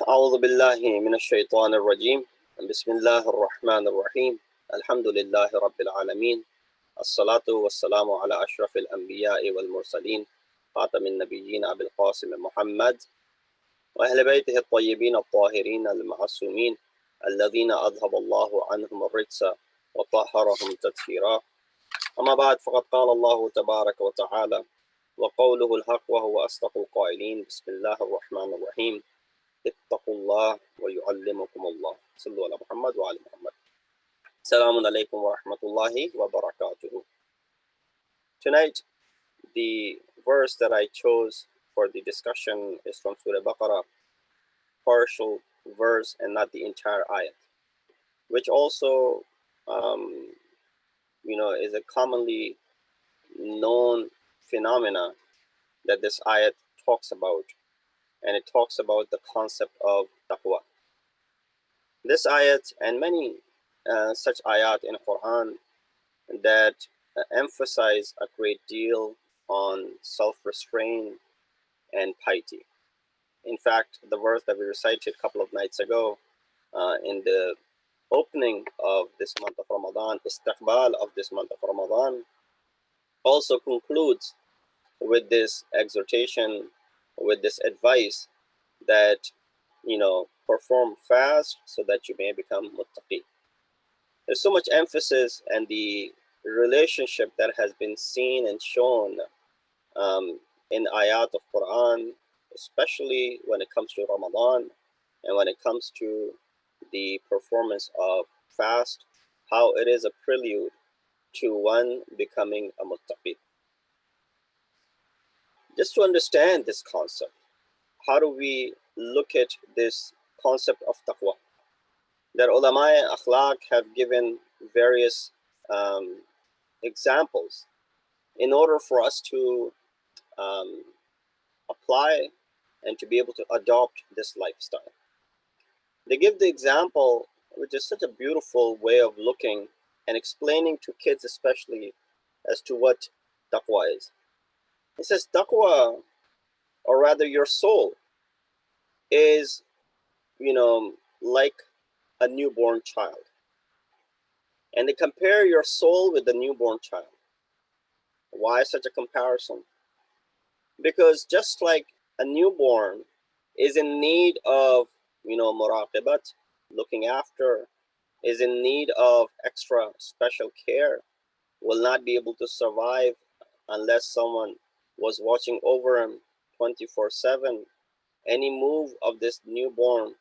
أعوذ بالله من الشيطان الرجيم. بسم الله الرحمن الرحيم. الحمد لله رب العالمين. الصلاة والسلام على أشرف الأنبياء والمرسلين خاتم النبيين أبي القاسم محمد وأهل بيته الطيبين الطاهرين المعصومين الذين أذهب الله عنهم الرجس وطهرهم تطهيرا. أما بعد، فقد قال الله تبارك وتعالى وقوله الحق وهو أصدق القائلين. بسم الله الرحمن الرحيم. اتقوا الله ويعلمكم الله. صلوا على محمد وعلى محمد. Assalamu alaikum wa rahmatullahi wa barakatuh. Tonight, the verse that I chose for the discussion is from Surah Baqarah, partial verse and not the entire ayat, which also, is a commonly known phenomena that this ayat talks about, and it talks about the concept of taqwa. This ayat and many such ayat in Quran that emphasize a great deal on self-restraint and piety. In fact, the verse that we recited a couple of nights ago in the opening of this month of Ramadan, istiqbal of this month of Ramadan, also concludes with this exhortation, with this advice that, perform fast so that you may become muttaqi. There's so much emphasis and the relationship that has been seen and shown in ayat of Quran, especially when it comes to Ramadan and when it comes to the performance of fast, how it is a prelude to one becoming a muttaqi. Just to understand this concept, how do we look at this concept of taqwa? That ulama akhlaq have given various examples in order for us to apply and to be able to adopt this lifestyle. They give the example, which is such a beautiful way of looking and explaining to kids especially as to what taqwa is. It says taqwa, or rather your soul, is, like a newborn child. And they compare your soul with the newborn child. Why such a comparison? Because just like a newborn is in need of, muraqabat, looking after, is in need of extra special care, will not be able to survive unless someone was watching over him 24/7. Any move of this newborn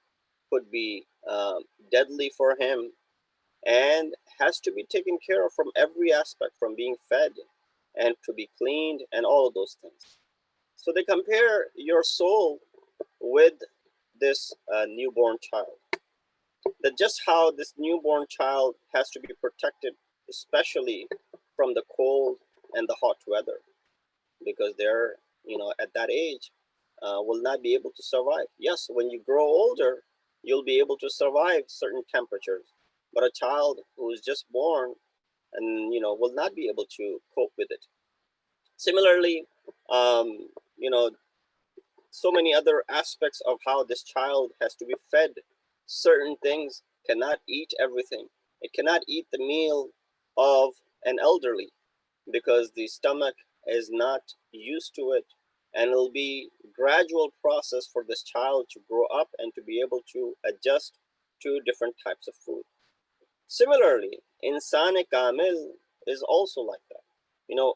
could be deadly for him and has to be taken care of from every aspect, from being fed and to be cleaned and all of those things. So they compare your soul with this newborn child. That just how this newborn child has to be protected, especially from the cold and the hot weather, because they're, at that age, will not be able to survive. Yes, when you grow older, you'll be able to survive certain temperatures, but a child who is just born and, will not be able to cope with it. Similarly, so many other aspects of how this child has to be fed. Certain things cannot eat everything. It cannot eat the meal of an elderly because the stomach is not used to it, and it'll be gradual process for this child to grow up and to be able to adjust to different types of food. Similarly, insan kamil is also like that.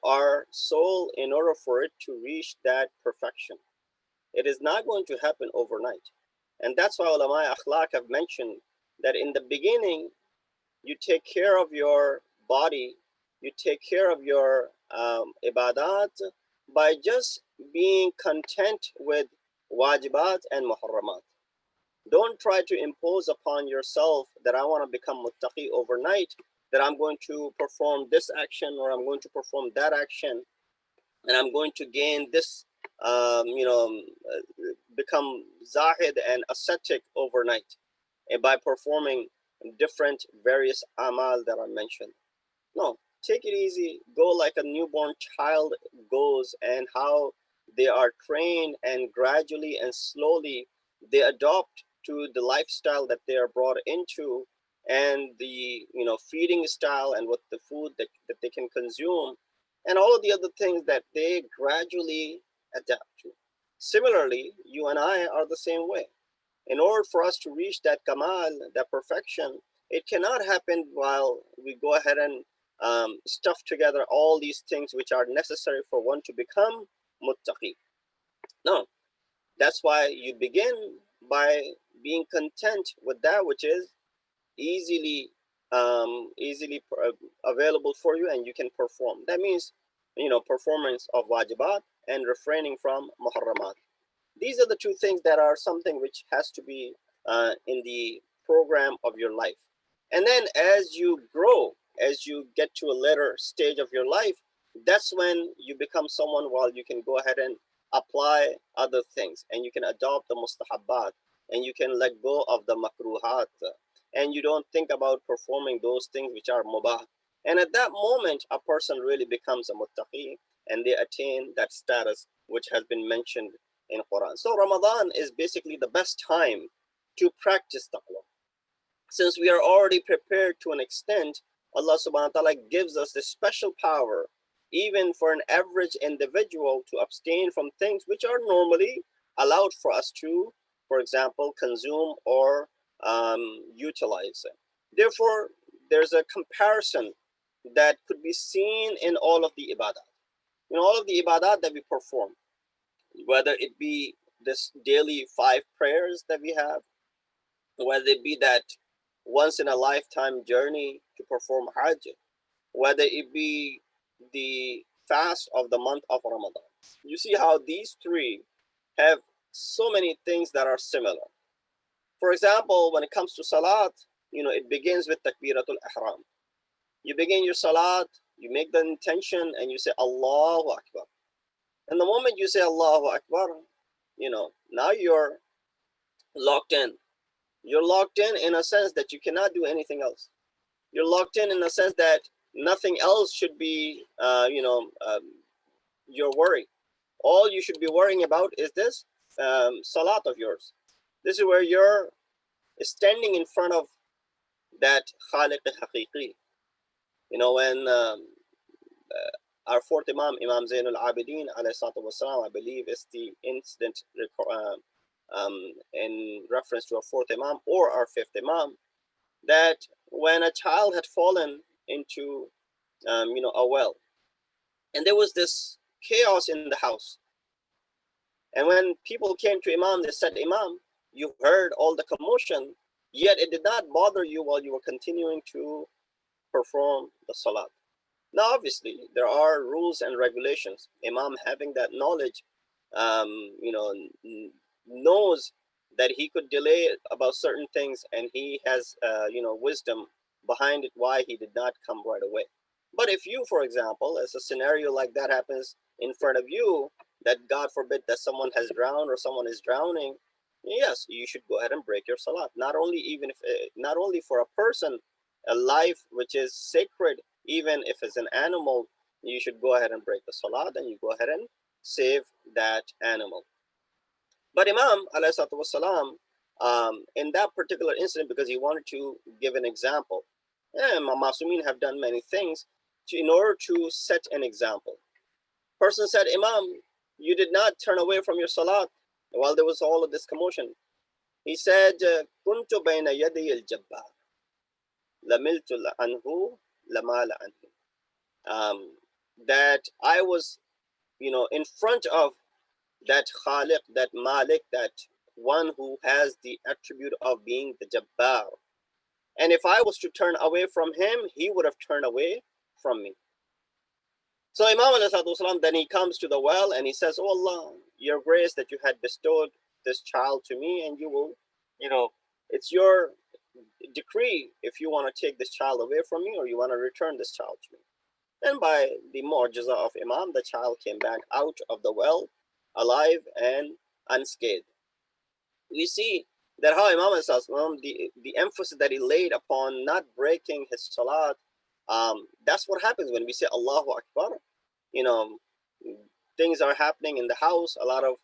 Our soul, in order for it to reach that perfection, it is not going to happen overnight. And that's why ulama akhlaq have mentioned that in the beginning, you take care of your body, you take care of your ibadat by just being content with wajibat and muharramat. Don't try to impose upon yourself that I want to become muttaqi overnight, that I'm going to perform this action or I'm going to perform that action, and I'm going to gain this, become zahid and ascetic overnight by performing different various amal that are mentioned. No, take it easy. Go like a newborn child goes, and how they are trained, and gradually and slowly they adopt to the lifestyle that they are brought into, and the feeding style, and what the food that they can consume, and all of the other things that they gradually adapt to. Similarly, you and I are the same way. In order for us to reach that kamal, that perfection, it cannot happen while we go ahead and stuff together all these things which are necessary for one to become muttaqi. No, that's why you begin by being content with that which is easily available for you, and you can perform. That means performance of wajibat and refraining from muharramat. These are the two things that are something which has to be in the program of your life. And then as you grow, as you get to a later stage of your life, that's when you become someone, while you can go ahead and apply other things, and you can adopt the mustahabbat, and you can let go of the makruhat, and you don't think about performing those things which are mubah. And at that moment, a person really becomes a muttaqi, and they attain that status which has been mentioned in Quran. So Ramadan is basically the best time to practice taqwa. Since we are already prepared to an extent, Allah subhanahu wa ta'ala gives us this special power, even for an average individual, to abstain from things which are normally allowed for us to, for example, consume or utilize. Therefore, there's a comparison that could be seen in all of the ibadah. In all of the ibadah that we perform, whether it be this daily 5 prayers that we have, whether it be that once in a lifetime journey to perform Hajj, whether it be the fast of the month of Ramadan. You see how these three have so many things that are similar. For example, when it comes to Salat, it begins with Takbiratul Ihram. You begin your Salat, you make the intention, and you say Allahu Akbar. And the moment you say Allahu Akbar, now you're locked in. You're locked in a sense that you cannot do anything else. You're locked in a sense that nothing else should be, your worry. All you should be worrying about is this salat of yours. This is where you're standing in front of that Khaliq al-Haqiqi. When our fourth Imam, Imam Zainul Abidin, I believe is the incident in reference to our fourth Imam or our fifth Imam, that when a child had fallen into a well, and there was this chaos in the house, and when people came to Imam, they said, Imam, you heard all the commotion, yet it did not bother you while you were continuing to perform the salat. Now, obviously, there are rules and regulations. Imam, having that knowledge, knows that he could delay about certain things, and he has, wisdom behind it why he did not come right away. But if you, for example, as a scenario like that happens in front of you, that God forbid that someone has drowned or someone is drowning, yes, you should go ahead and break your salat. Not only for a person, a life which is sacred, even if it's an animal, you should go ahead and break the salat, and you go ahead and save that animal. But Imam والسلام, in that particular incident, because he wanted to give an example, Masumin have done many things in order to set an example. Person said, Imam, you did not turn away from your salat while there was all of this commotion. He said, Kuntu bayna yaday al-jabbar, lamiltu anhu, lamala anhu. That I was, in front of that Khaliq, that Malik, that one who has the attribute of being the Jabbar. And if I was to turn away from him, he would have turned away from me. So Imam والسلام, then he comes to the well and he says, Oh Allah, your grace that you had bestowed this child to me, and you will, it's your decree if you want to take this child away from me or you want to return this child to me. And by the mu'jiza of Imam, the child came back out of the well alive and unscathed. We see that how Imam the emphasis that he laid upon not breaking his salat, that's what happens when we say Allahu Akbar. Things are happening in the house, a lot of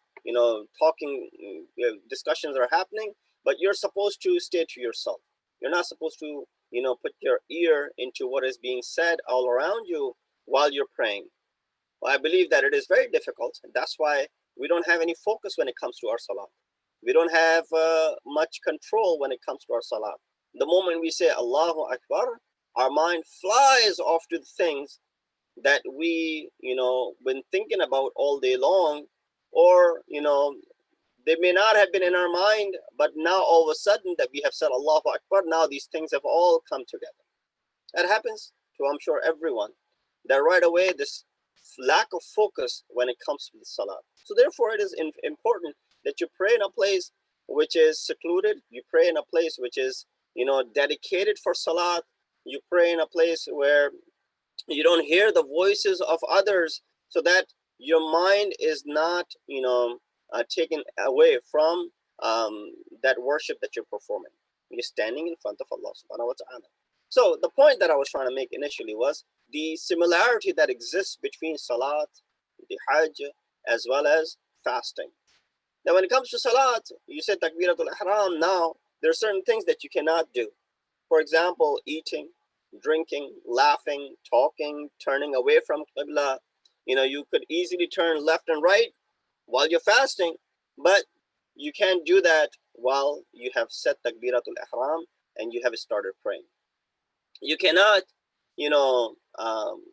talking, discussions are happening, but you're supposed to stay to yourself. You're not supposed to, put your ear into what is being said all around you while you're praying. Well, I believe that it is very difficult. And that's why we don't have any focus when it comes to our salah. We don't have much control when it comes to our salah. The moment we say Allahu Akbar, our mind flies off to the things that we, been thinking about all day long, or, they may not have been in our mind, but now all of a sudden that we have said Allahu Akbar, now these things have all come together. That happens to, I'm sure, everyone. That right away, this lack of focus when it comes to the salah. So therefore, it is important that you pray in a place which is secluded. You pray in a place which is, dedicated for salah. You pray in a place where you don't hear the voices of others, so that your mind is not, taken away from that worship that you're performing. You're standing in front of Allah subhanahu wa ta'ala. So the point that I was trying to make initially was the similarity that exists between salat, the hajj, as well as fasting. Now, when it comes to salat, you said takbiratul ihram. Now, there are certain things that you cannot do. For example, eating, drinking, laughing, talking, turning away from qibla. You could easily turn left and right while you're fasting, but you can't do that while you have set takbiratul ihram and you have started praying. You cannot, you know, um,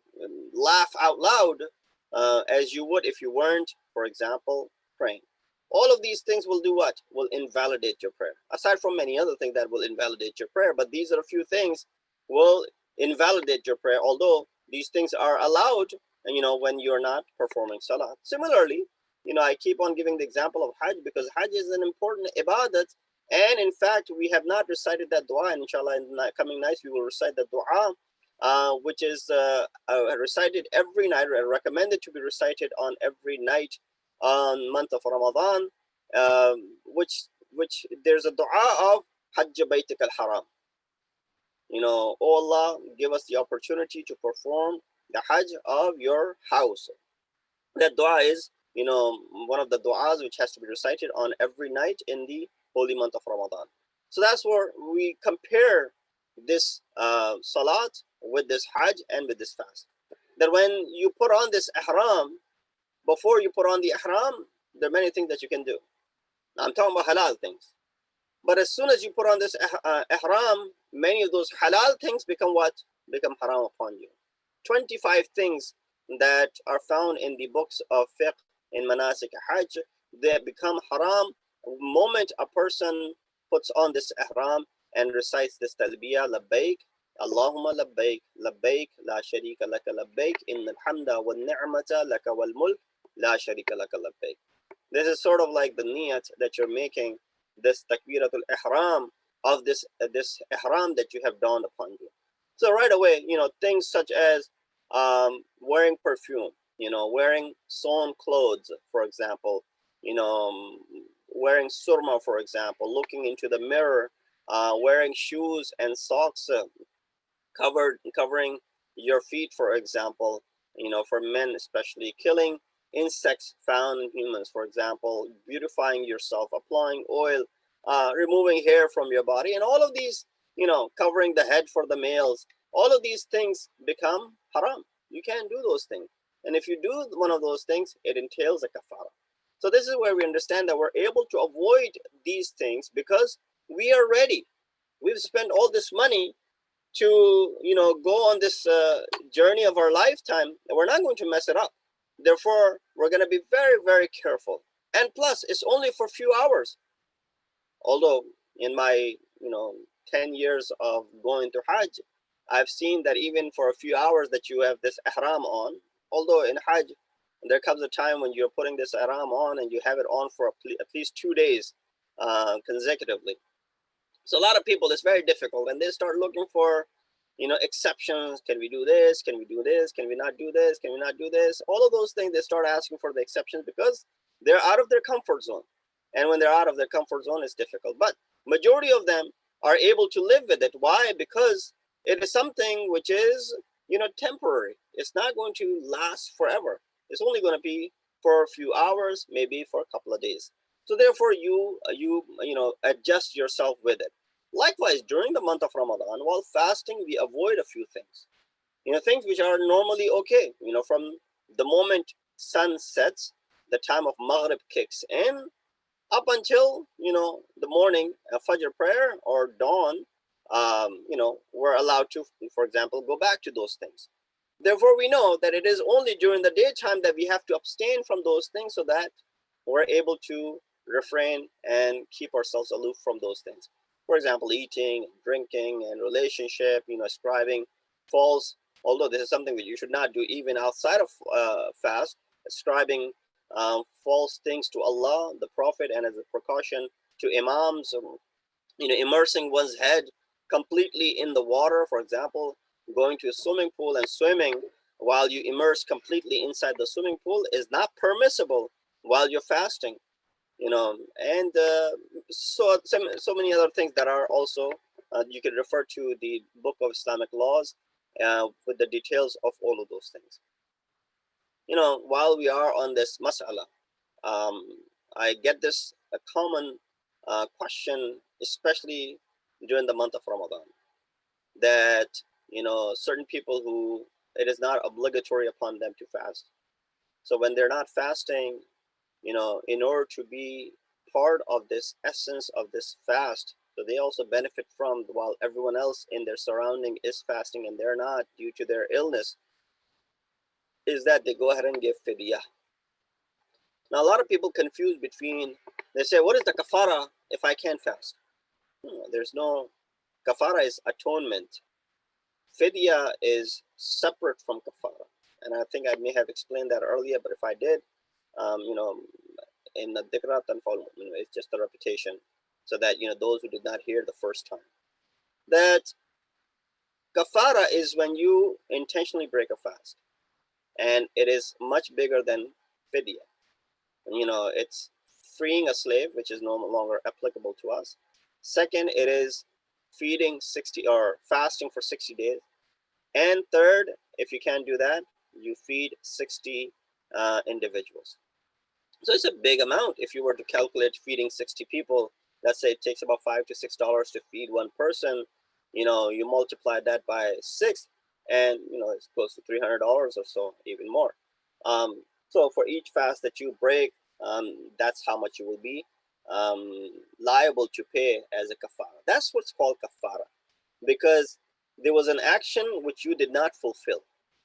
laugh out loud as you would if you weren't, for example, praying. All of these things will do what? Will invalidate your prayer. Aside from many other things that will invalidate your prayer, but these are a few things will invalidate your prayer, although these things are allowed, when you're not performing salah. Similarly, I keep on giving the example of Hajj, because Hajj is an important ibadat. And in fact, we have not recited that dua. And inshallah, in the coming nights, we will recite the dua, which is recited every night, recommended to be recited on every night on month of Ramadan, which there's a dua of Hajj Baytik al-Haram. Oh Allah, give us the opportunity to perform the Hajj of your house. That dua is, one of the du'as which has to be recited on every night in the holy month of Ramadan. So that's where we compare this salat with this hajj and with this fast. That when you put on this ihram, before you put on the ihram, there are many things that you can do. Now, I'm talking about halal things. But as soon as you put on this ihram, many of those halal things become what? Become haram upon you. 25 things that are found in the books of fiqh in manasik hajj, they become haram the moment a person puts on this ihram and recites this talbiyah, labbaik Allahumma labbaik, labbaik la sharika laka labbaik, innal hamda wal ni'mata laka wal mulk la sharika laka labbaik. This is sort of like the niyat that you're making, this takbiratul ihram of this ihram that you have donned upon you. So right away, things such as wearing perfume, wearing sewn clothes, for example, wearing surma, for example, looking into the mirror, wearing shoes and socks, covering your feet, for example, for men especially, killing insects found in humans, for example, beautifying yourself, applying oil, removing hair from your body, and all of these, covering the head for the males, all of these things become haram. You can't do those things. And if you do one of those things, it entails a kafara. So this is where we understand that we're able to avoid these things because we are ready. We've spent all this money to, go on this journey of our lifetime, and we're not going to mess it up. Therefore, we're going to be very, very careful. And plus, it's only for a few hours. Although in my, 10 years of going to Hajj, I've seen that even for a few hours that you have this ihram on, although in Hajj, there comes a time when you're putting this ihram on and you have it on for at least 2 days consecutively. So a lot of people, it's very difficult, and they start looking for, exceptions. Can we do this? Can we do this? Can we not do this? Can we not do this? All of those things, they start asking for the exceptions because they're out of their comfort zone. And when they're out of their comfort zone, it's difficult. But majority of them are able to live with it. Why? Because it is something which is, temporary. It's not going to last forever. It's only going to be for a few hours, maybe for a couple of days. So therefore, you know, adjust yourself with it. Likewise, during the month of Ramadan, while fasting, we avoid a few things. You know, things which are normally okay. You know, from the moment sun sets, the time of Maghrib kicks in, up until, you know, the morning Fajr prayer or dawn. You know, we're allowed to, for example, go back to those things. Therefore, we know that it is only during the daytime that we have to abstain from those things, so that we're able to refrain and keep ourselves aloof from those things. For example, eating, drinking, and relationship, you know, ascribing false, although this is something that you should not do even outside of fast, ascribing false things to Allah, the Prophet, and as a precaution to Imams, you know, immersing one's head completely in the water, for example, going to a swimming pool and swimming while you immerse completely inside the swimming pool is not permissible while you're fasting, you know. And so many other things that are also, you can refer to the book of Islamic laws with the details of all of those things. You know, while we are on this mas'ala, um, I get this a common question, especially during the month of Ramadan, that, you know, certain people who it is not obligatory upon them to fast. So when they're not fasting, you know, in order to be part of this essence of this fast, so they also benefit from, while everyone else in their surrounding is fasting and they're not due to their illness, is that they go ahead and give fidyah. Now, a lot of people confuse between, they say, what is the kafara if I can't fast? There's no, kafara is atonement. Fidya is separate from kafara. And I think I may have explained that earlier, but if I did, you know, in the dhikrat and follow, you know, it's just a repetition, so that, you know, those who did not hear the first time, that kafara is when you intentionally break a fast, and it is much bigger than fidya. You know, it's freeing a slave, which is no longer applicable to us. Second, it is feeding 60 or fasting for 60 days. And third, if you can't do that, you feed 60 individuals. So it's a big amount. If you were to calculate feeding 60 people, let's say it takes about $5 to feed one person, you know, you multiply that by 6, and, you know, it's close to $300 or so, even more. So for each fast that you break, that's how much you will be liable to pay as a kafara. That's what's called kafara, because there was an action which you did not fulfill.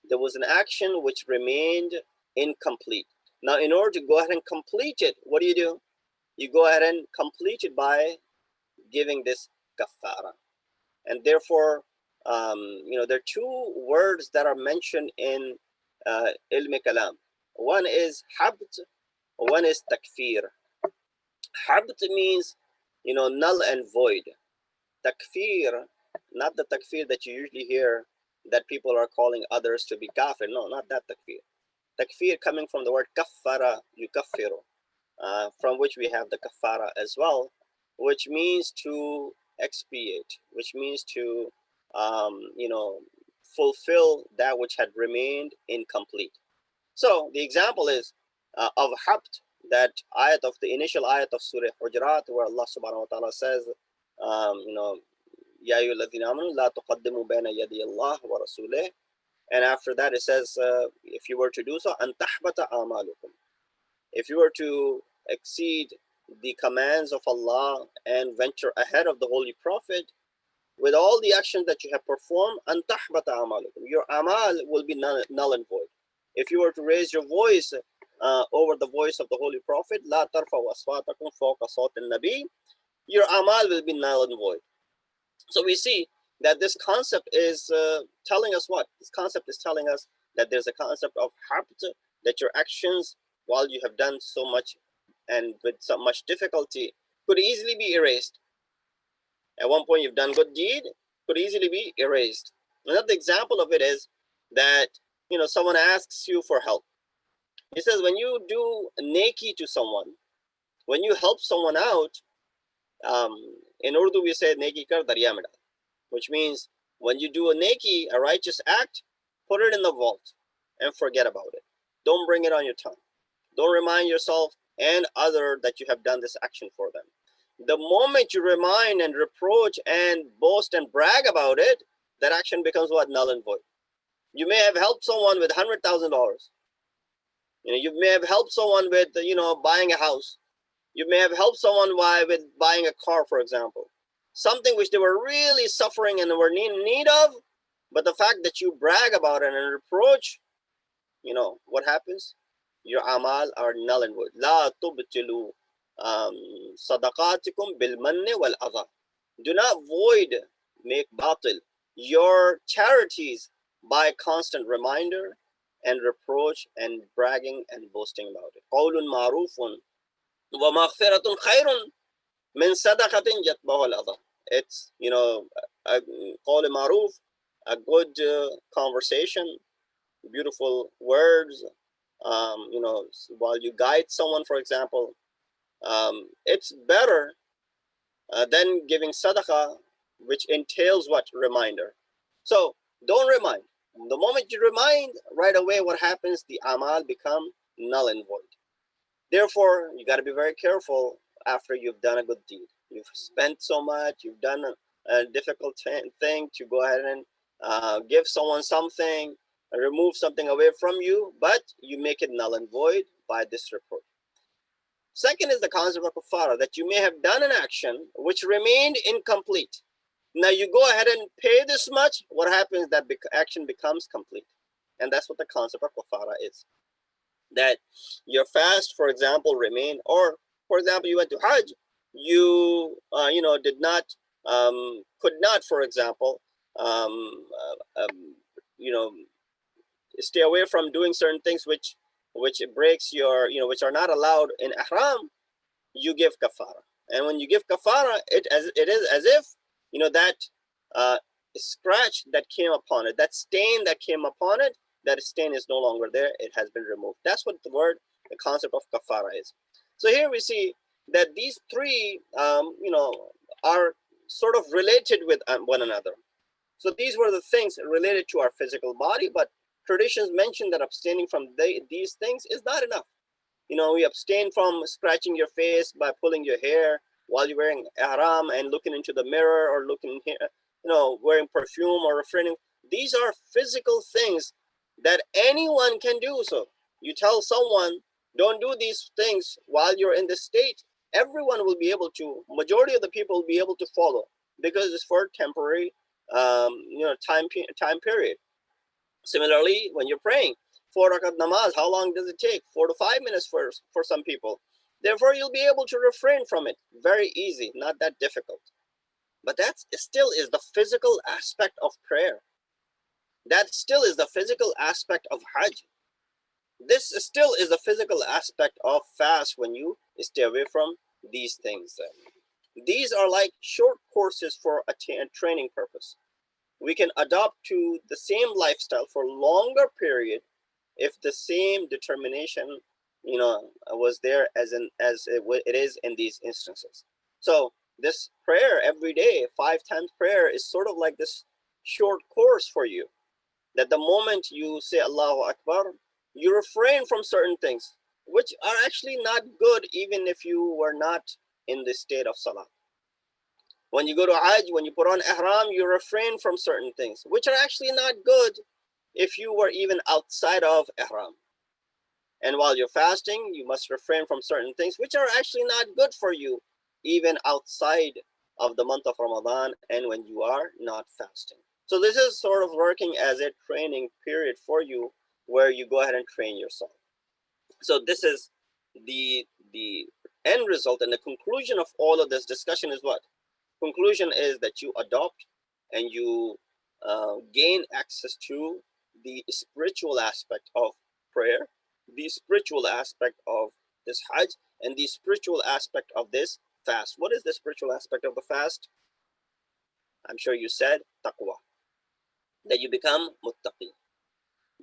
There was an action which remained incomplete. Now, in order to go ahead and complete it, what do? You go ahead and complete it by giving this kafara. And therefore, you know, there are two words that are mentioned in ilm kalam. One is habt, one is takfir. Habt means, you know, null and void. Takfir, not the takfir that you usually hear, that people are calling others to be kafir. No, not that takfir. Takfir coming from the word kaffara, yukaffiru, from which we have the kafara as well, which means to expiate, which means to, you know, fulfill that which had remained incomplete. So the example is of habt, that ayat of the initial ayat of Surah Hujurat, where Allah subhanahu wa ta'ala says, you know, Ya ayyuhalladhina amanu la tuqaddimu bayna yadi Allah wa rasulih. And after that, it says, if you were to do so, an tahbata amalukum. If you were to exceed the commands of Allah and venture ahead of the Holy Prophet with all the actions that you have performed, an tahbata amalukum. Your amal will be null and void. If you were to raise your voice over the voice of the Holy Prophet, la tarfa'u aswatakum fawqa sawti an-nabi, your amal will be null and void. So we see that this concept is telling us what? This concept is telling us that there's a concept of habt, that your actions, while you have done so much and with so much difficulty, could easily be erased. At one point you've done good deed, could easily be erased. Another example of it is that, you know, someone asks you for help. He says, when you do neki to someone, when you help someone out, in Urdu we say neki kar darya mein dal, which means when you do a neki, a righteous act, put it in the vault and forget about it. Don't bring it on your tongue. Don't remind yourself and other that you have done this action for them. The moment you remind and reproach and boast and brag about it, that action becomes what? Null and void. You may have helped someone with $100,000. You may have helped someone with, buying a house. You may have helped someone with buying a car, for example. Something which they were really suffering and were in need of, but the fact that you brag about it and reproach, what happens? Your amal are null and void. La tubtilu sadaqatikum bil manni wal adha. Do not void, make batil, your charities by constant reminder and reproach and bragging and boasting about it. Qawlun ma'rufun wa maghfiratun khairun min sadaqatin yatba'u al-adha. It's, a qawl ma'ruf, a good conversation, beautiful words, while you guide someone, for example, it's better than giving sadaqah, which entails what? Reminder. So don't remind. The moment you remind, right away what happens? The amal become null and void. Therefore, you got to be very careful after you've done a good deed. You've spent so much, you've done a difficult thing to go ahead and give someone something, remove something away from you, but you make it null and void by this reproach. Second is the concept of kafara, that you may have done an action which remained incomplete. Now you go ahead and pay this much, what happens? That action becomes complete. And that's what the concept of kafara is. That your fast, for example, remained, or for example, you went to Hajj, you did not, could not, for example, stay away from doing certain things which breaks your, which are not allowed in ihram. You give kafara, and when you give kafara, it is as if that scratch that came upon it, that stain that came upon it, that stain is no longer there. It has been removed. That's what the concept of kafara is. So here we see that these three, are sort of related with one another. So these were the things related to our physical body, but traditions mention that abstaining from these things is not enough. We abstain from scratching your face by pulling your hair while you're wearing ihram and looking into the mirror, or looking here, wearing perfume or refraining. These are physical things that anyone can do. So you tell someone, don't do these things while you're in this state, everyone will be able to, majority of the people will be able to follow, because it's for temporary time period. Similarly, when you're praying 4 rakat namaz, how long does it take? 4 to 5 minutes for some people. Therefore, you'll be able to refrain from it. Very easy, not that difficult. But that still is the physical aspect of prayer. That still is the physical aspect of Hajj. This still is the physical aspect of fast when you stay away from these things. These are like short courses for a training purpose. We can adopt to the same lifestyle for longer period if the same determination was there as it is in these instances. So this prayer every day, 5 times prayer, is sort of like this short course for you, that the moment you say Allahu Akbar, you refrain from certain things which are actually not good, even if you were not in the state of salah. When you go to Hajj, when you put on ihram, you refrain from certain things which are actually not good if you were even outside of ihram. And while you're fasting, you must refrain from certain things which are actually not good for you, even outside of the month of Ramadan and when you are not fasting. So this is sort of working as a training period for you, where you go ahead and train yourself. So this is the end result, and the conclusion of all of this discussion is what? Conclusion is that you adopt and you gain access to the spiritual aspect of prayer, the spiritual aspect of this Hajj, and the spiritual aspect of this fast. What is the spiritual aspect of the fast? I'm sure you said taqwa, that you become muttaqi,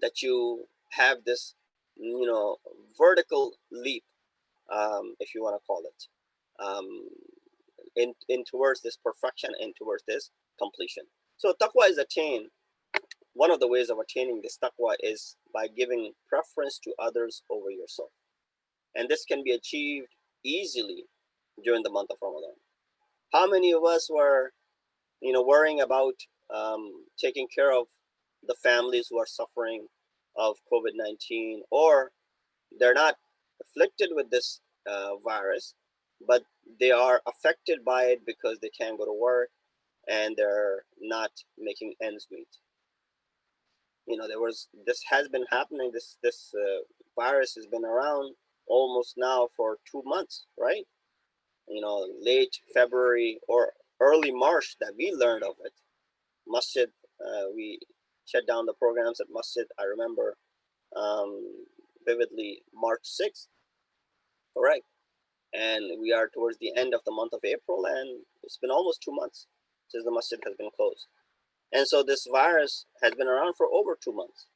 that you have this, vertical leap, if you want to call it, in towards this perfection and towards this completion. So taqwa is attained. One of the ways of attaining this taqwa is by giving preference to others over yourself. And this can be achieved easily during the month of Ramadan. How many of us were, worrying about taking care of the families who are suffering of COVID-19, or they're not afflicted with this virus, but they are affected by it because they can't go to work and they're not making ends meet. This has been happening. This virus has been around almost now for 2 months, right? Late February or early March that we learned of it. Masjid, we shut down the programs at Masjid. I remember vividly March 6th, correct? And we are towards the end of the month of April, and it's been almost 2 months since the masjid has been closed. And so this virus has been around for over 2 months.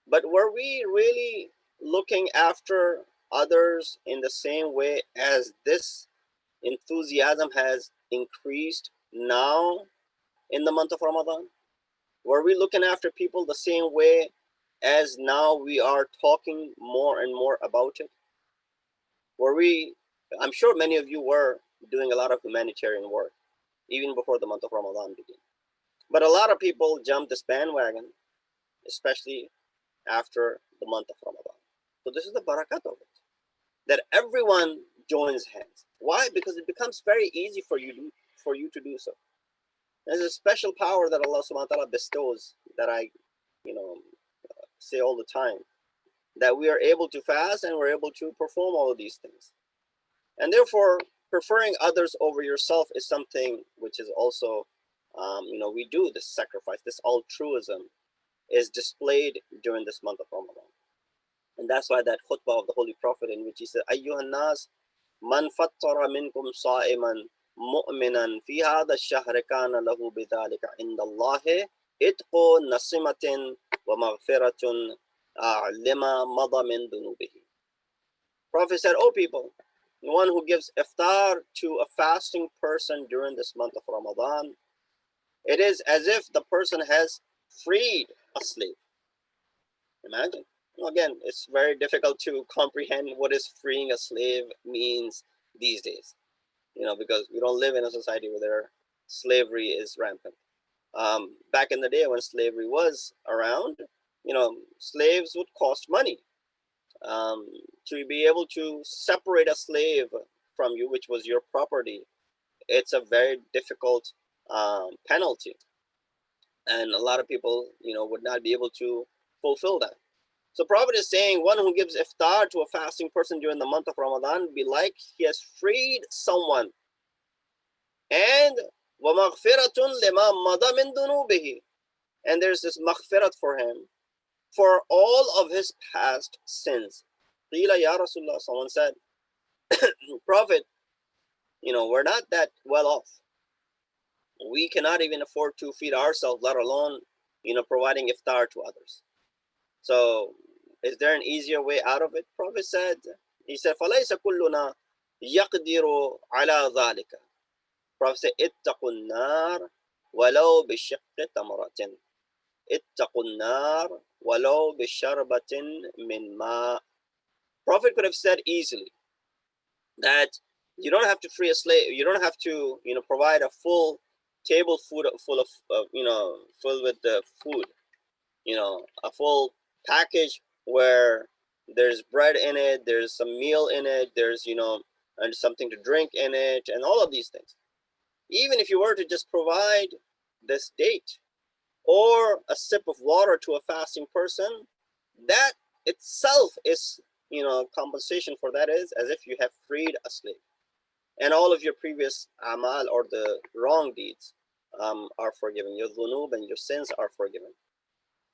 But were we really looking after others in the same way as this enthusiasm has increased now in the month of Ramadan? Were we looking after people the same way as now we are talking more and more about it? Were we, I'm sure many of you were doing a lot of humanitarian work even before the month of Ramadan began. But a lot of people jumped this bandwagon, especially after the month of Ramadan. So this is the barakat of it, that everyone joins hands. Why? Because it becomes very easy for you to do so. There's a special power that Allah subhanahu wa ta'ala bestows that I, say all the time, that we are able to fast and we're able to perform all of these things. And therefore, preferring others over yourself is something which is also, we do this sacrifice, this altruism is displayed during this month of Ramadan. And that's why that khutbah of the Holy Prophet, in which he said, Ayyuhan nas, man fattara minkum sa'iman mu'minan fi hadha ash-shahr kana lahu bidhalika inda Allahi itqu nasimatin wa maghfiratun lima mada min dunubihi. Prophet said, "O people, the one who gives iftar to a fasting person during this month of Ramadan, it is as if the person has freed a slave." Imagine. Again, it's very difficult to comprehend what is freeing a slave means these days, because we don't live in a society where slavery is rampant. Back in the day when slavery was around, slaves would cost money. To be able to separate a slave from you, which was your property, it's a very difficult penalty. And a lot of people, would not be able to fulfill that. So Prophet is saying one who gives iftar to a fasting person during the month of Ramadan be like he has freed someone. And وَمَغْفِرَةٌ لِمَا مَضَى مِن دُنُوبِهِ, and there's this maghfirat for him for all of his past sins. Qila ya Rasulullah, someone said, Prophet, we're not that well off. We cannot even afford to feed ourselves, let alone, providing iftar to others. So is there an easier way out of it? Prophet said, he said, فَلَيْسَ كُلُّنَا يَقْدِرُ عَلَى ذَلِكَ. Prophet said, اتَّقُوا النَّارِ وَلَوْ بِشِقِّ تَمْرَةٍ. اتَّقُوا النَّارِ وَلَوْ بِشَرْبَةٍ مِّن مَاءٍ. Prophet could have said easily that you don't have to free a slave. You don't have to, provide a full table full of, filled with the food, a full package where there's bread in it, there's some meal in it, there's, and something to drink in it, and all of these things. Even if you were to just provide this date or a sip of water to a fasting person, that itself is, compensation for that is as if you have freed a slave. And all of your previous amal or the wrong deeds are forgiven. Your dhunub and your sins are forgiven.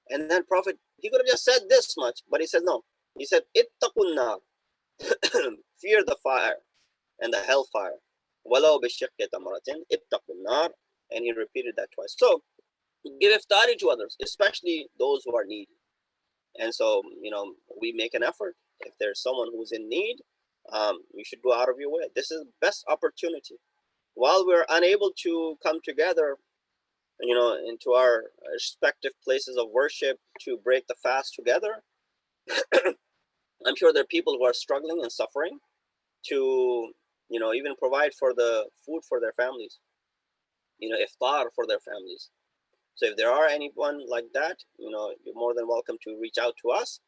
And then Prophet, he could have just said this much, but he said no. He said, ittaqun nar, fear the fire and the hellfire. Walau bishiqqi tamratin, ittaqun nar. And he repeated that twice. So give iftari to others, especially those who are needy. And so, we make an effort. If there's someone who's in need, you should go out of your way. This is the best opportunity. While we're unable to come together, into our respective places of worship to break the fast together, I'm sure there are people who are struggling and suffering to, even provide for the food for their families, iftar for their families. So if there are anyone like that, you're more than welcome to reach out to us.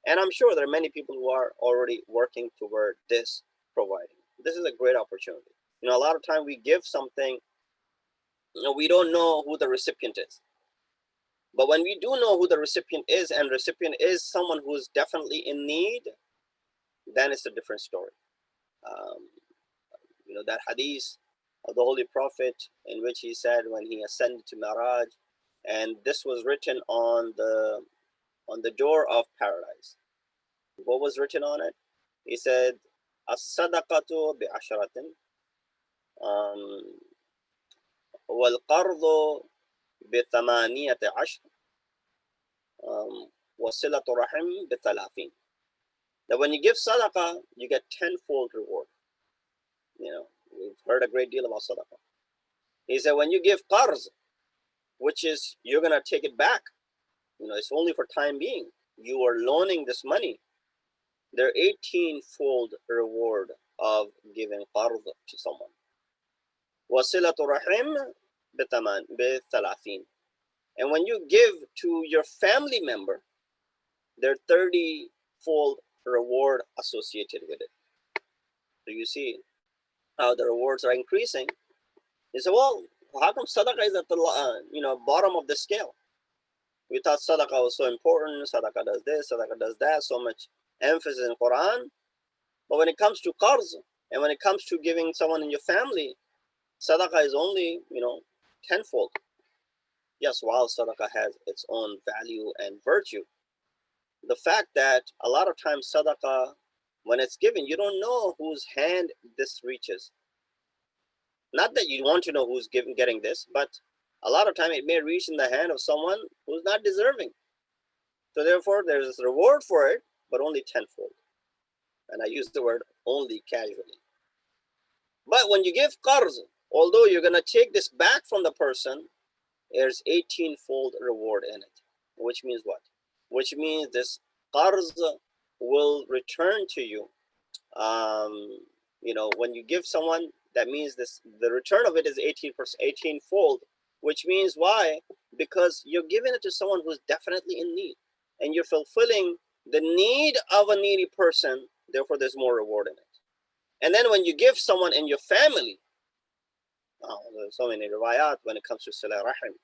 And I'm sure there are many people who are already working toward this providing. This is a great opportunity. A lot of time we give something, we don't know who the recipient is. But when we do know who the recipient is, and recipient is someone who is definitely in need, then it's a different story. Um, that hadith of the Holy Prophet in which he said when he ascended to Miraj, and this was written on the door of paradise. What was written on it? He said, "As-sadaqatu bi-asharatin, wal-qardu bi-thamaniyati ashr, wa-silatu rahim bi-thalathin." That when you give sadaqah, you get tenfold reward. We've heard a great deal about sadaqah. He said, when you give qarz, which is you're gonna take it back, it's only for time being. You are loaning this money. There are 18-fold reward of giving qarz to someone. Wasilatu rahim bi-thalathin. And when you give to your family member, there are 30-fold reward associated with it. So you see how the rewards are increasing. You say, well, how come sadaqah is at the bottom of the scale? We thought sadaqah was so important. Sadaqah does this, sadaqah does that. So much emphasis in Quran. But when it comes to qarz, and when it comes to giving someone in your family, sadaqah is only, tenfold. Yes, while sadaqah has its own value and virtue, the fact that a lot of times sadaqah, when it's given, you don't know whose hand this reaches. Not that you want to know who's getting this, but a lot of time it may reach in the hand of someone who's not deserving. So therefore, there's a reward for it, but only tenfold. And I use the word only casually. But when you give qarz, although you're going to take this back from the person, there's 18-fold reward in it. Which means what? Which means this qarz will return to you. When you give someone, that means the return of it is 18-fold, which means why? Because you're giving it to someone who's definitely in need, and you're fulfilling the need of a needy person. Therefore, there's more reward in it. And then when you give someone in your family, there's so many riwayat when it comes to Salah Rahim.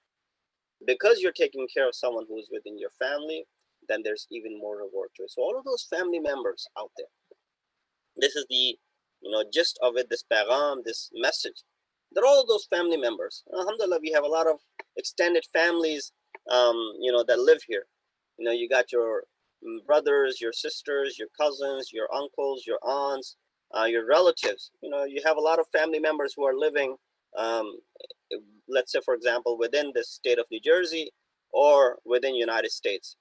Because you're taking care of someone who's within your family, then there's even more reward to it. So all of those family members out there, this is the gist of it, this pagham, this message. They're all those family members. Alhamdulillah, we have a lot of extended families, that live here. You got your brothers, your sisters, your cousins, your uncles, your aunts, your relatives. You have a lot of family members who are living, let's say, for example, within the state of New Jersey or within United States.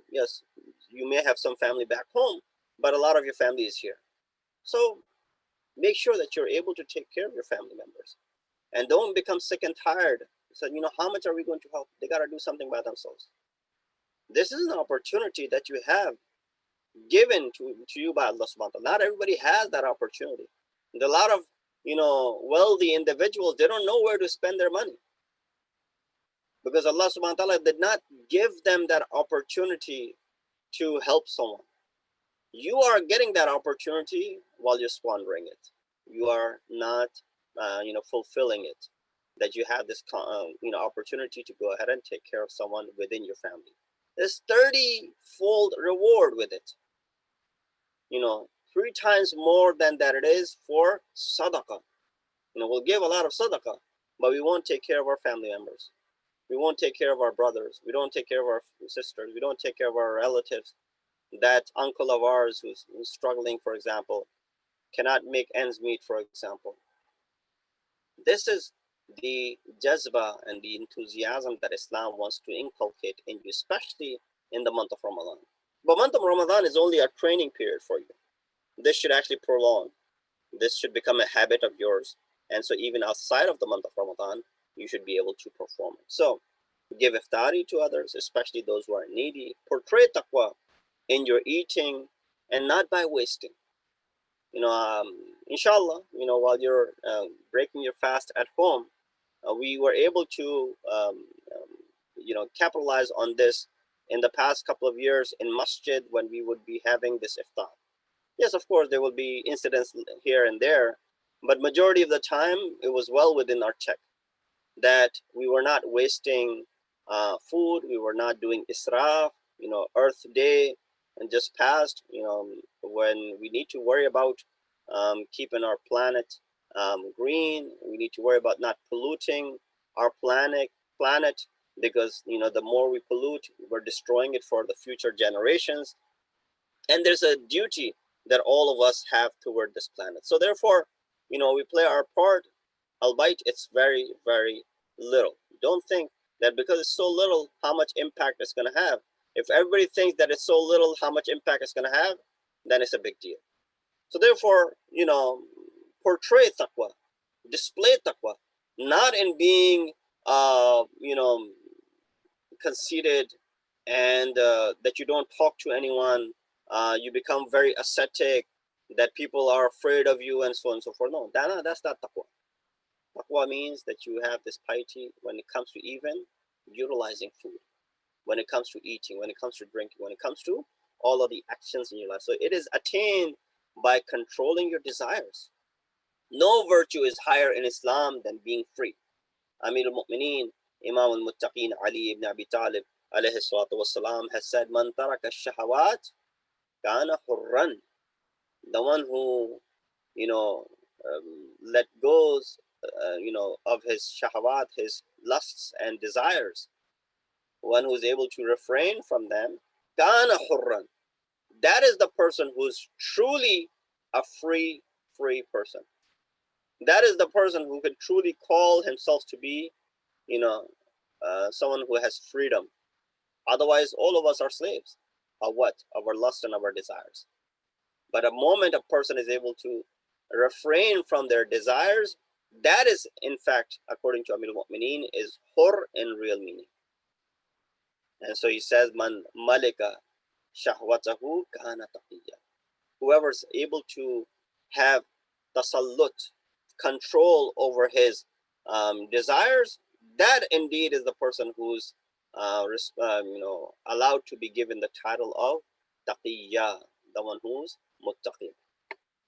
Yes, you may have some family back home, but a lot of your family is here. So make sure that you're able to take care of your family members, and don't become sick and tired. So, how much are we going to help? They got to do something by themselves. This is an opportunity that you have given to you by Allah subhanahu wa ta'ala. Not everybody has that opportunity. And a lot of, wealthy individuals, they don't know where to spend their money, because Allah subhanahu wa ta'ala did not give them that opportunity to help someone. You are getting that opportunity while you're squandering it. You are not, fulfilling it. That you have this, opportunity to go ahead and take care of someone within your family. There's 30-fold reward with it. 3 times more than that it is for sadaqah. We'll give a lot of sadaqah, but we won't take care of our family members. We won't take care of our brothers. We don't take care of our sisters. We don't take care of our relatives. That uncle of ours who's struggling, for example, cannot make ends meet, for example. This is the jazba and the enthusiasm that Islam wants to inculcate in you, especially in the month of Ramadan. But month of Ramadan is only a training period for you. This should actually prolong. This should become a habit of yours. And so even outside of the month of Ramadan, you should be able to perform it. So give iftari to others, especially those who are needy. Portray taqwa. in your eating, and not by wasting. Inshallah, while you're breaking your fast at home, we were able to capitalize on this in the past couple of years in masjid when we would be having this iftar. Yes, of course, there will be incidents here and there, but majority of the time it was well within our check that we were not wasting food, we were not doing israf. Earth Day and just passed, when we need to worry about keeping our planet green. We need to worry about not polluting our planet, because the more we pollute, we're destroying it for the future generations. And there's a duty that all of us have toward this planet. So therefore, we play our part, albeit it's very, very little. Don't think that because it's so little, how much impact it's going to have. If everybody thinks that it's so little, how much impact it's going to have, then it's a big deal. So therefore, portray taqwa, display taqwa, not in being, conceited, and that you don't talk to anyone. You become very ascetic, that people are afraid of you, and so on and so forth. No, that's not taqwa. Taqwa means that you have this piety when it comes to even utilizing food, when it comes to eating, when it comes to drinking, when it comes to all of the actions in your life. So it is attained by controlling your desires. No virtue is higher in Islam than being free. Amir al-Mu'mineen, Imam al-Muttaqeen, Ali ibn Abi Talib, alayhi salatu wassalam, has said, Man taraka shahawat kana hurran. The one who, let goes, of his shahawat, his lusts and desires, one who's able to refrain from them, kana hurran. That is the person who's truly a free person. That is the person who can truly call himself to be, someone who has freedom. Otherwise, all of us are slaves of what? Of our lust and of our desires. But a moment a person is able to refrain from their desires, that is, in fact, according to Amir al-Mu'mineen, is hur in real meaning. And so he says, Man malika shahwatahu kana taqiyya. Whoever's able to have tasallut, control over his desires, that indeed is the person who's allowed to be given the title of taqiyya, the one who's muttaqi.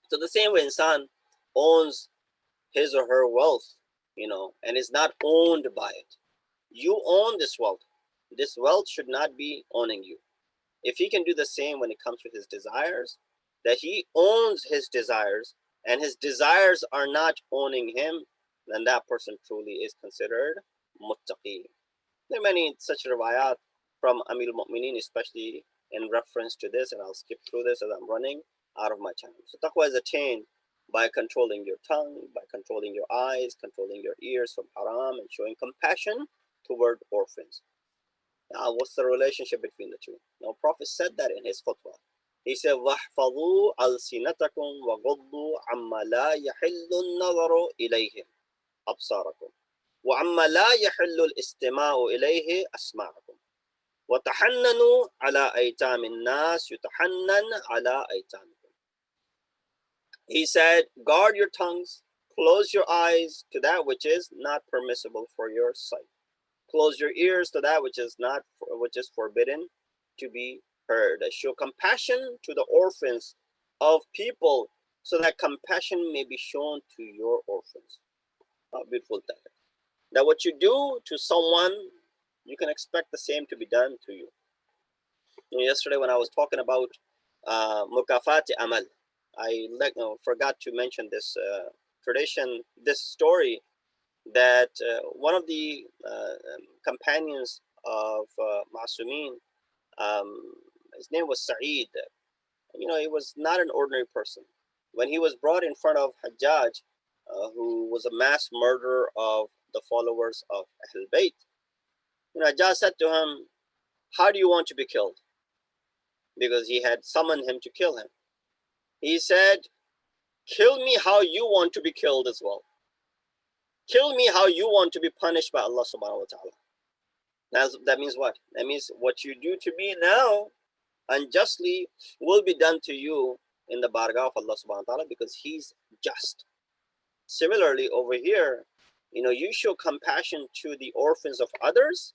So the same way insan owns his or her wealth, and is not owned by it. You own this wealth. This wealth should not be owning you. If he can do the same when it comes to his desires, that he owns his desires and his desires are not owning him, then that person truly is considered muttaqi. There are many such riwayat from Amir al-Mu'mineen, especially in reference to this, and I'll skip through this as I'm running out of my time. So taqwa is attained by controlling your tongue, by controlling your eyes, controlling your ears from haram, and showing compassion toward orphans. Now, what's the relationship between the two? Now, Prophet said that in his khutbah. He said, وَاحْفَظُوا أَلْسِنَتَكُمْ وَغُضُّوا عَمَّا لَا يَحِلُّ النَّظَرُ إِلَيْهِ أَبْصَارَكُمْ وَعَمَّا لَا يَحِلُّ الْإِسْتِمَاعُ إِلَيْهِ أَسْمَاعَكُمْ وَتَحَنَّنُوا عَلَى أَيْتَامِ النَّاسِ يُتَحَنَّنْ عَلَى أَيْتَامِكُمْ. He said, guard your tongues, close your eyes to that which is not permissible for your sight. Close your ears to that which is forbidden to be heard. Show compassion to the orphans of people, so that compassion may be shown to your orphans. How beautiful that is. That what you do to someone, you can expect the same to be done to you. Yesterday when I was talking about mukafati amal, I forgot to mention this tradition, this story, that one of the companions of Masumin, his name was Sa'id. He was not an ordinary person. When he was brought in front of Hajjaj, who was a mass murderer of the followers of Ahl Bayt, Hajjaj said to him, how do you want to be killed? Because he had summoned him to kill him. He said, kill me how you want to be killed as well. Kill me how you want to be punished by Allah subhanahu wa ta'ala. That means what? That means what you do to me now, unjustly will be done to you in the bargah of Allah subhanahu wa ta'ala, because He's just. Similarly, over here, you show compassion to the orphans of others,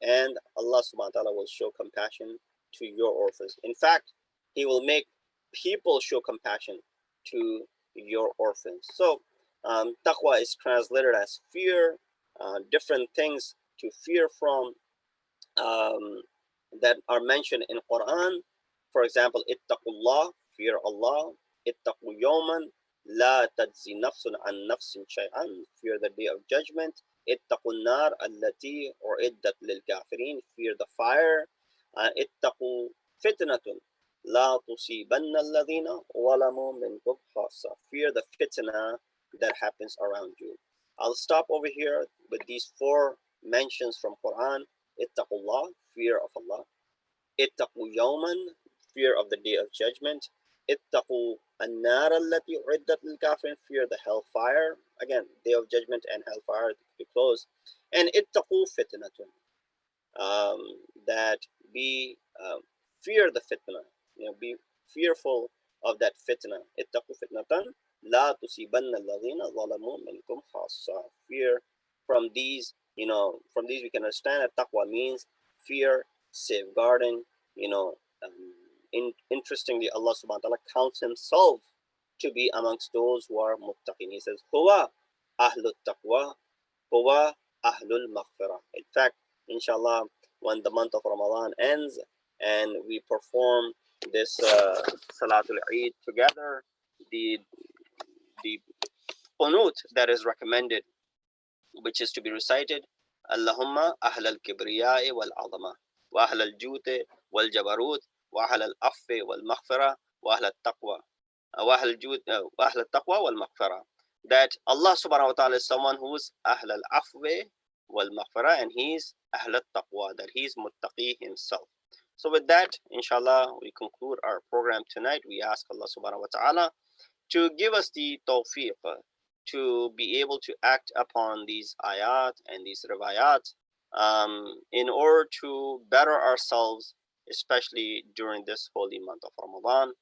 and Allah subhanahu wa ta'ala will show compassion to your orphans. In fact, He will make people show compassion to your orphans. So, taqwa is translated as fear, different things to fear from, that are mentioned in Quran. For example, ittaqullah, fear Allah. Ittaqu yawman la tajzi nafsun an nafsin shay'an, fear the day of judgment. Ittaqun nar allati uiddat lil kafirin, fear the fire. Ittaqu fitnatun la tusibanna alladhina walamu minkum khassa, fear the fitna that happens around you. I'll stop over here with these 4 mentions from Quran. Ittaqullah, fear of Allah. Ittaqu yawman, fear of the day of judgment. Ittaqu an-nar allati uiddat lil kafirin, fear the hellfire. Again, day of judgment and hellfire be close. And ittaqu fitnatun, that be fear the fitna, be fearful of that fitna. Ittaqu fitnatan la tusibanna alladhina zalamu minkum khassa, fear from these. From these we can understand that taqwa means fear, safeguarding. Interestingly, Allah subhanahu wa ta'ala counts Himself to be amongst those who are muttaqin. He says, huwa ahlul taqwa, huwa ahlul maghfirah. In fact, inshallah, when the month of Ramadan ends and we perform this Salatul Eid together, the qunut that is recommended, which is to be recited, Allahumma ahlal kibriyai wal azama, wa ahlal jute wal jabarut, wa ahlal affi wal maghfirah, wa ahlal taqwa, wa ahlal taqwa wal maghfirah. That Allah subhanahu wa ta'ala is someone who is ahlal afwi wal maghfirah, and He's ahlal taqwa, that He's muttaqi Himself. So with that, inshallah, we conclude our program tonight. We ask Allah subhanahu wa ta'ala to give us the tawfiq to be able to act upon these ayat and these riwayat, in order to better ourselves, especially during this holy month of Ramadan.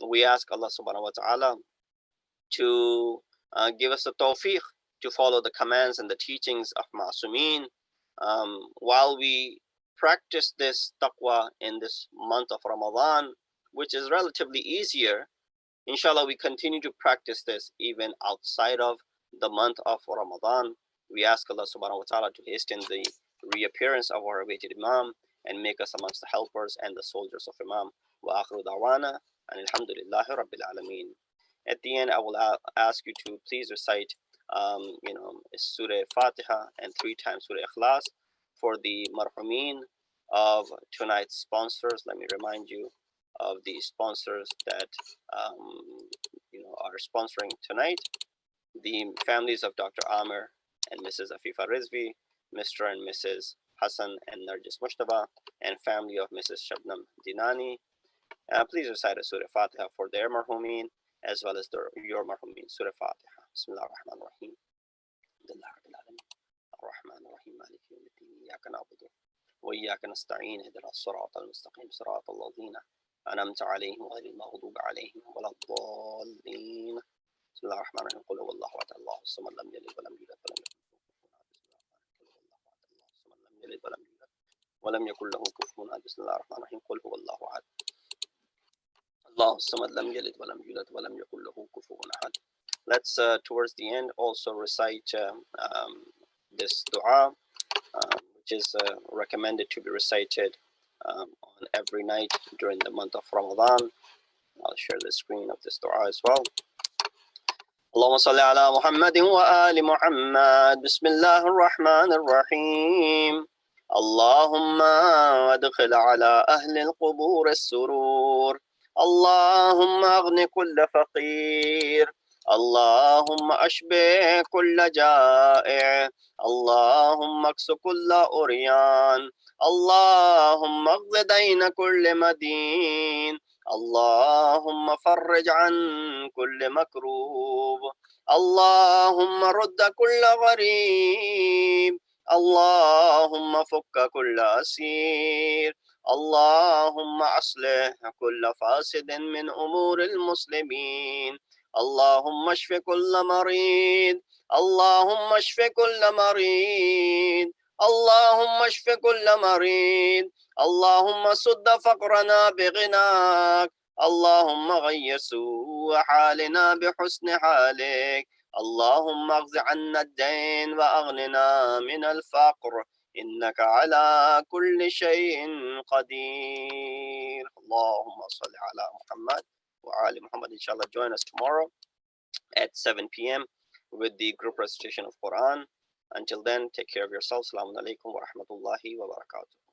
We ask Allah subhanahu wa ta'ala to give us the tawfiq to follow the commands and the teachings of Ma'sumin, while we practice this taqwa in this month of Ramadan, which is relatively easier. Inshallah, we continue to practice this even outside of the month of Ramadan. We ask Allah subhanahu wa ta'ala to hasten the reappearance of our awaited Imam and make us amongst the helpers and the soldiers of Imam. Wa akhiru da'wana and alhamdulillahi rabbil alameen. At the end, I will ask you to please recite Surah Fatiha and 3 times Surah Ikhlas for the marhumin of tonight's sponsors. Let me remind you of the sponsors that are sponsoring tonight. The families of Dr. Amir and Mrs. Afifa Rizvi, Mr. and Mrs. Hassan and Narjis Mushtaba, and family of Mrs. Shabnam Dinani. Please recite a Surah Fatiha for their marhumin as well as your marhumin. Surah Fatiha. Bismillah ar-Rahman ar-Rahim. Alhamdulillah Rabbil Alamin. Ar-Rahman ar-Rahim. Maliki yawmiddin. Iyyaka na'budu wa iyyaka nasta'in. Ihdina as-sirata al-mustaqim. Sirata alladhina أنعمت عليهم غير المغضوب عليهم ولا الضالين. بسم الله الرحمن الرحيم. قل هو الله أحد الله الصمد لم يلد ولم يولد ولم يكن له كفوا أحد. بسم الله الرحمن الرحيم. قل هو الله أحد الله الصمد لم يلد ولم يولد ولم يكن له كفوا أحد. Let's towards the end also recite this dua, which is recommended to be recited on every night during the month of Ramadan. I'll share the screen of this dua as well. اللهم صل على محمد وآل محمد. بسم الله الرحمن الرحيم. اللهم ادخل على أهل القبور السرور. اللهم أغن كل فقير. اللهم أشبع كل جائع. اللهم اكس كل أريان. اللهم اقض دين كل مدين. اللهم فرج عن كل مكروب. اللهم رد كل غريب. اللهم فك كل أسير. اللهم أصلح كل فاسد من أمور المسلمين. اللهم اشف كل مريض. اللهم اشف كل مريض. اللهم اشف كل مريض. اللهم سد فقرنا بغناك. اللهم غير سوء حالنا بحسن حالك. اللهم اغز عنا الدين وأغننا من الفقر، إنك على كل شيء قدير. اللهم صل على محمد وعلى Muhammad. Inshallah, join us tomorrow at 7 p.m. with the group recitation of Quran. Until then, take care of yourselves. Assalamu alaikum wa rahmatullahi wa barakatuh.